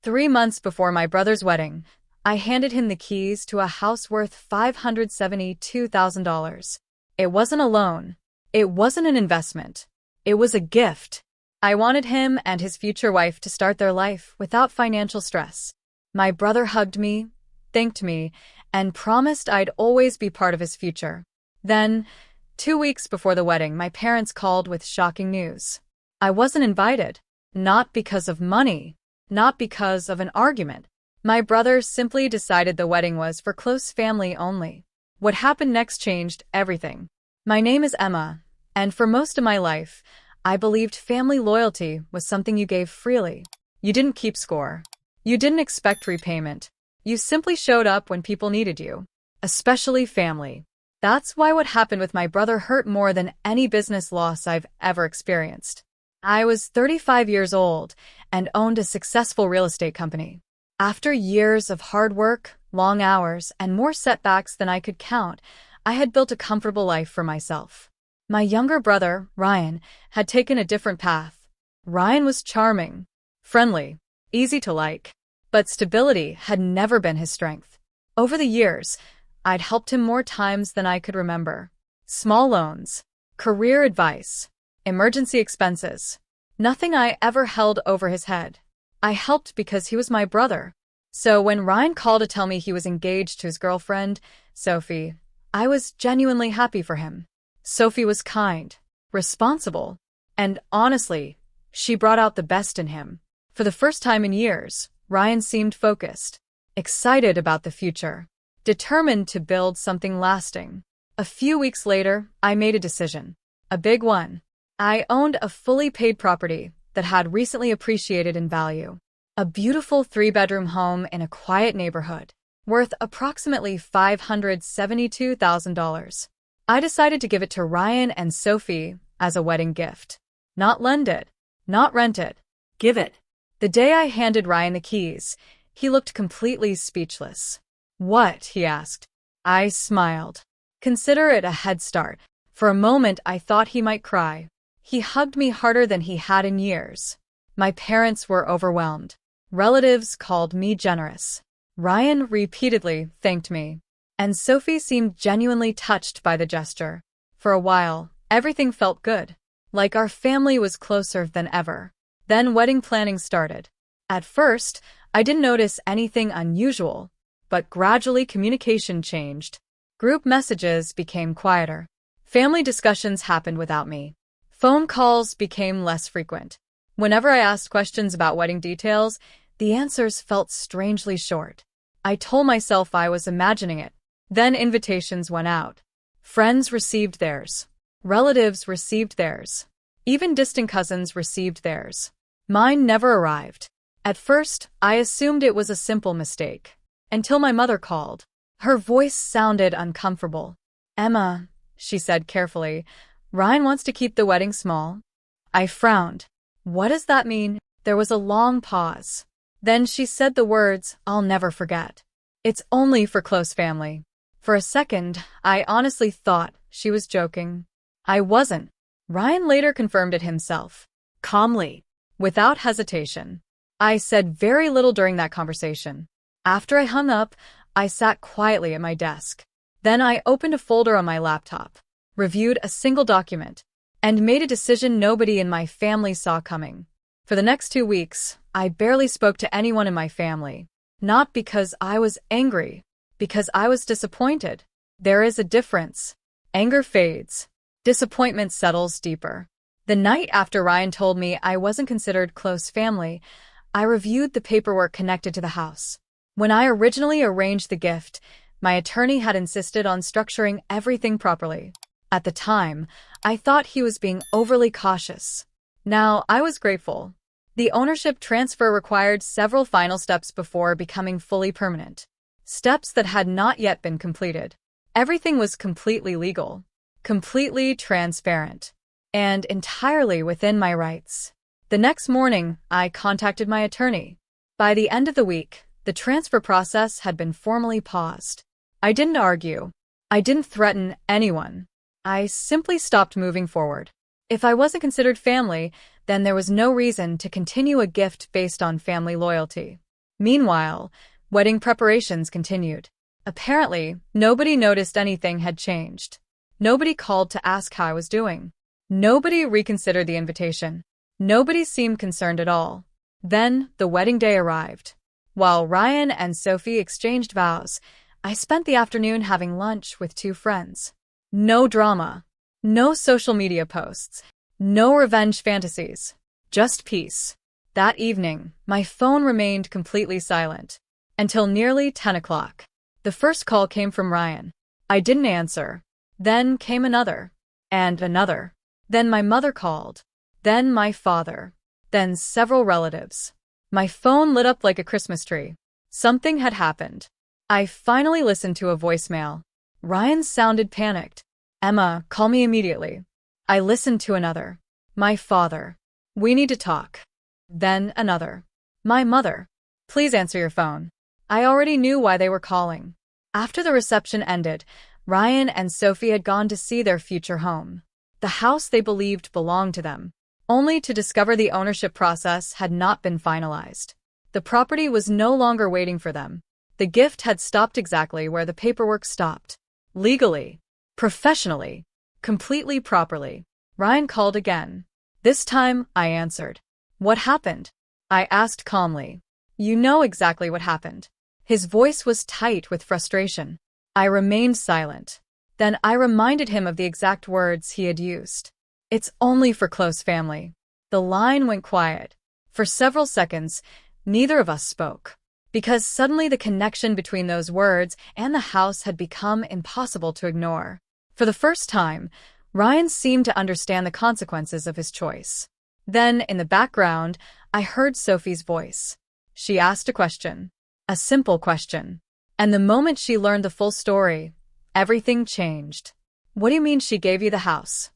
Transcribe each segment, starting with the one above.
3 months before my brother's wedding, I handed him the keys to a house worth $572,000. It wasn't a loan. It wasn't an investment. It was a gift. I wanted him and his future wife to start their life without financial stress. My brother hugged me, thanked me, and promised I'd always be part of his future. Then, 2 weeks before the wedding, my parents called with shocking news. I wasn't invited. Not because of money. Not because of an argument. My brother simply decided the wedding was for close family only. What happened next changed everything. My name is Emma, and for most of my life, I believed family loyalty was something you gave freely. You didn't keep score. You didn't expect repayment. You simply showed up when people needed you. Especially family. That's why what happened with my brother hurt more than any business loss I've ever experienced. I was 35 years old and owned a successful real estate company. After years of hard work, long hours, and more setbacks than I could count, I had built a comfortable life for myself. My younger brother, Ryan, had taken a different path. Ryan was charming, friendly, easy to like, but stability had never been his strength. Over the years, I'd helped him more times than I could remember. Small loans, career advice, emergency expenses. Nothing I ever held over his head. I helped because he was my brother. So when Ryan called to tell me he was engaged to his girlfriend, Sophie, I was genuinely happy for him. Sophie was kind, responsible, and honestly, she brought out the best in him. For the first time in years, Ryan seemed focused, excited about the future, determined to build something lasting. A few weeks later, I made a decision. A big one. I owned a fully paid property that had recently appreciated in value. A beautiful 3-bedroom home in a quiet neighborhood, worth approximately $572,000. I decided to give it to Ryan and Sophie as a wedding gift. Not lend it, not rent it, give it. The day I handed Ryan the keys, he looked completely speechless. What? He asked. I smiled. Consider it a head start. For a moment, I thought he might cry. He hugged me harder than he had in years. My parents were overwhelmed. Relatives called me generous. Ryan repeatedly thanked me. And Sophie seemed genuinely touched by the gesture. For a while, everything felt good. Like our family was closer than ever. Then wedding planning started. At first, I didn't notice anything unusual, but gradually communication changed. Group messages became quieter. Family discussions happened without me. Phone calls became less frequent. Whenever I asked questions about wedding details, the answers felt strangely short. I told myself I was imagining it. Then invitations went out. Friends received theirs. Relatives received theirs. Even distant cousins received theirs. Mine never arrived. At first, I assumed it was a simple mistake. Until my mother called. Her voice sounded uncomfortable. Emma, she said carefully, Ryan wants to keep the wedding small. I frowned. What does that mean? There was a long pause. Then she said the words I'll never forget. It's only for close family. For a second, I honestly thought she was joking. I wasn't. Ryan later confirmed it himself. Calmly. Without hesitation. I said very little during that conversation. After I hung up, I sat quietly at my desk. Then I opened a folder on my laptop, reviewed a single document, and made a decision nobody in my family saw coming. For the next 2 weeks, I barely spoke to anyone in my family. Not because I was angry, because I was disappointed. There is a difference. Anger fades. Disappointment settles deeper. The night after Ryan told me I wasn't considered close family, I reviewed the paperwork connected to the house. When I originally arranged the gift, my attorney had insisted on structuring everything properly. At the time, I thought he was being overly cautious. Now, I was grateful. The ownership transfer required several final steps before becoming fully permanent. Steps that had not yet been completed. Everything was completely legal, completely transparent, and entirely within my rights. The next morning, I contacted my attorney. By the end of the week, the transfer process had been formally paused. I didn't argue. I didn't threaten anyone. I simply stopped moving forward. If I wasn't considered family, then there was no reason to continue a gift based on family loyalty. Meanwhile, wedding preparations continued. Apparently, nobody noticed anything had changed. Nobody called to ask how I was doing. Nobody reconsidered the invitation. Nobody seemed concerned at all. Then, the wedding day arrived. While Ryan and Sophie exchanged vows, I spent the afternoon having lunch with two friends. No drama. No social media posts. No revenge fantasies. Just peace. That evening, my phone remained completely silent. Until nearly 10 o'clock. The first call came from Ryan. I didn't answer. Then came another. And another. Then my mother called. Then my father. Then several relatives. My phone lit up like a Christmas tree. Something had happened. I finally listened to a voicemail. Ryan sounded panicked. Emma, call me immediately. I listened to another. My father. We need to talk. Then another. My mother. Please answer your phone. I already knew why they were calling. After the reception ended, Ryan and Sophie had gone to see their future home. The house they believed belonged to them, only to discover the ownership process had not been finalized. The property was no longer waiting for them. The gift had stopped exactly where the paperwork stopped. Legally. Professionally. Completely properly. Ryan called again. This time, I answered. What happened? I asked calmly. You know exactly what happened. His voice was tight with frustration. I remained silent. Then I reminded him of the exact words he had used. It's only for close family. The line went quiet. For several seconds, neither of us spoke. Because suddenly the connection between those words and the house had become impossible to ignore. For the first time, Ryan seemed to understand the consequences of his choice. Then, in the background, I heard Sophie's voice. She asked a question. A simple question. And the moment she learned the full story, everything changed. What do you mean she gave you the house?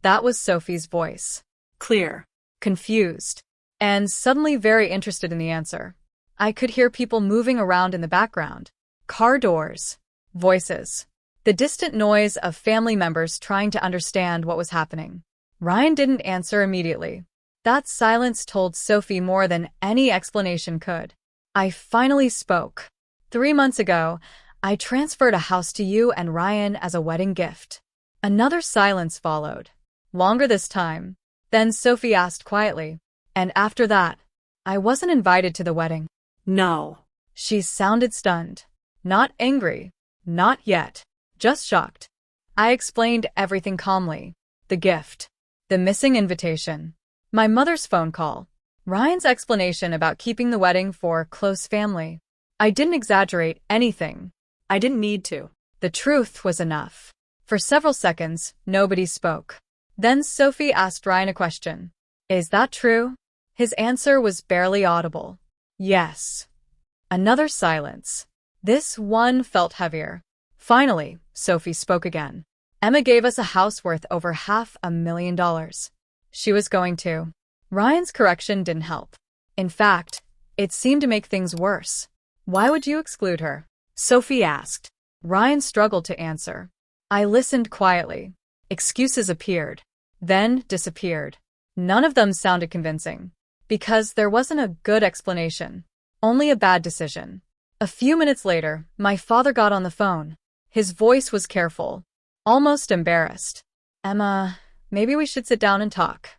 That was Sophie's voice. Clear. Confused. And suddenly very interested in the answer. I could hear people moving around in the background. Car doors. Voices. The distant noise of family members trying to understand what was happening. Ryan didn't answer immediately. That silence told Sophie more than any explanation could. I finally spoke. 3 months ago, I transferred a house to you and Ryan as a wedding gift. Another silence followed. Longer this time. Then Sophie asked quietly. And after that, I wasn't invited to the wedding. No. She sounded stunned. Not angry. Not yet. Just shocked. I explained everything calmly. The gift. The missing invitation. My mother's phone call. Ryan's explanation about keeping the wedding for close family. I didn't exaggerate anything. I didn't need to. The truth was enough. For several seconds, nobody spoke. Then Sophie asked Ryan a question. Is that true? His answer was barely audible. Yes. Another silence. This one felt heavier. Finally, Sophie spoke again. Emma gave us a house worth over $500,000. She was going to. Ryan's correction didn't help. In fact, it seemed to make things worse. Why would you exclude her? Sophie asked. Ryan struggled to answer. I listened quietly. Excuses appeared, then disappeared. None of them sounded convincing. Because there wasn't a good explanation. Only a bad decision. A few minutes later, my father got on the phone. His voice was careful. Almost embarrassed. Emma, maybe we should sit down and talk.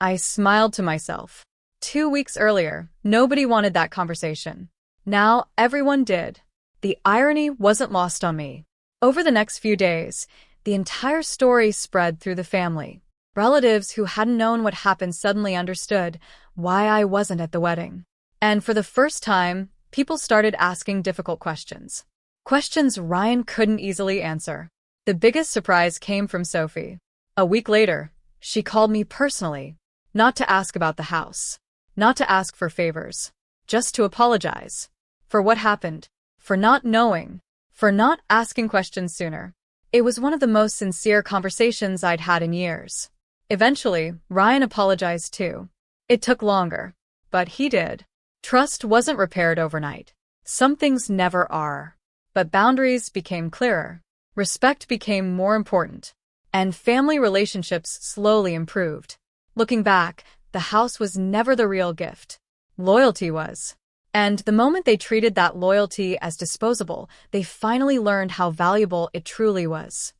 I smiled to myself. 2 weeks earlier, nobody wanted that conversation. Now, everyone did. The irony wasn't lost on me. Over the next few days, the entire story spread through the family. Relatives who hadn't known what happened suddenly understood why I wasn't at the wedding. And for the first time, people started asking difficult questions. Questions Ryan couldn't easily answer. The biggest surprise came from Sophie. A week later, she called me personally. Not to ask about the house. Not to ask for favors. Just to apologize. For what happened. For not knowing. For not asking questions sooner. It was one of the most sincere conversations I'd had in years. Eventually, Ryan apologized too. It took longer. But he did. Trust wasn't repaired overnight. Some things never are. But boundaries became clearer. Respect became more important. And family relationships slowly improved. Looking back, the house was never the real gift. Loyalty was. And the moment they treated that loyalty as disposable, they finally learned how valuable it truly was.